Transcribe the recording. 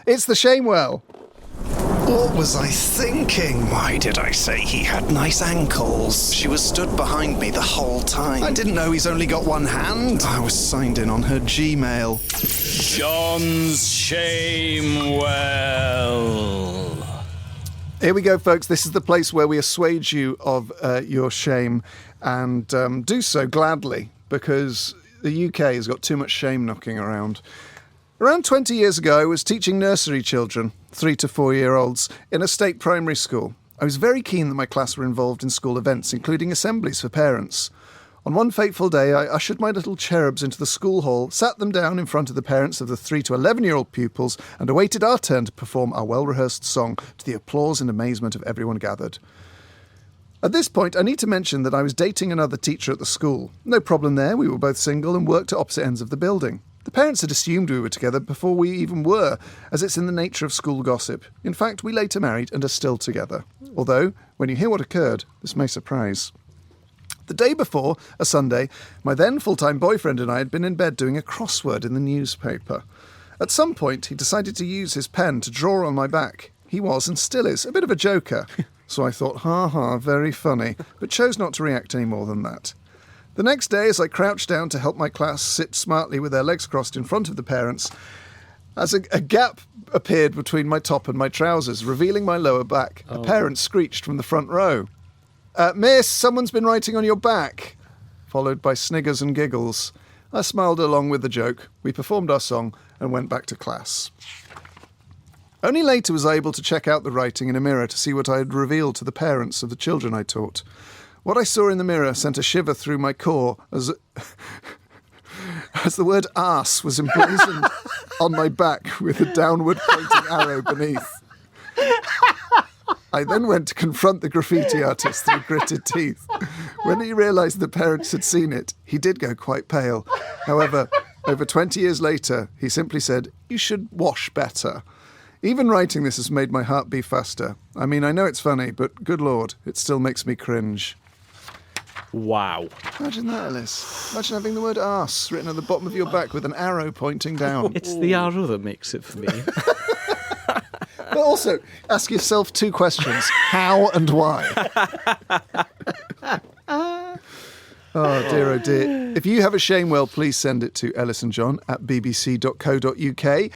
It's the shame well. What was I thinking? Why did I say he had nice ankles? She was stood behind me the whole time. I didn't know he's only got one hand. I was signed in on her Gmail. John's Shame Well. Here we go, folks. This is the place where we assuage you of your shame and do so gladly, because the UK has got too much shame knocking around. Around 20 years ago, I was teaching nursery children, 3 to 4 year olds, in a state primary school. I was very keen that my class were involved in school events, including assemblies for parents. On one fateful day, I ushered my little cherubs into the school hall, sat them down in front of the parents of the 3 to 11-year-old pupils, and awaited our turn to perform our well-rehearsed song to the applause and amazement of everyone gathered. At this point, I need to mention that I was dating another teacher at the school. No problem there, we were both single and worked at opposite ends of the building. The parents had assumed we were together before we even were, as it's in the nature of school gossip. In fact, we later married and are still together. Although, when you hear what occurred, this may surprise. The day before, a Sunday, my then full-time boyfriend and I had been in bed doing a crossword in the newspaper. At some point, he decided to use his pen to draw on my back. He was, and still is, a bit of a joker. So I thought, ha, very funny, but chose not to react any more than that. The next day, as I crouched down to help my class sit smartly with their legs crossed in front of the parents, as a gap appeared between my top and my trousers, revealing my lower back, a parent screeched from the front row, "Miss, someone's been writing on your back," followed by sniggers and giggles. I smiled along with the joke, we performed our song, and went back to class. Only later was I able to check out the writing in a mirror to see what I had revealed to the parents of the children I taught. What I saw in the mirror sent a shiver through my core as the word arse was emblazoned on my back with a downward pointing arrow beneath. I then went to confront the graffiti artist through gritted teeth. When he realised the parents had seen it, he did go quite pale. However, over 20 years later, he simply said, "You should wash better." Even writing this has made my heart beat faster. I mean, I know it's funny, but good Lord, it still makes me cringe. Wow. Imagine that, Elis. Imagine having the word arse written at the bottom of your back with an arrow pointing down. It's the arrow that makes it for me. But also, ask yourself 2 questions. How and why? Oh, dear, oh, dear. If you have a shame well, please send it to ellisandjohn@bbc.co.uk.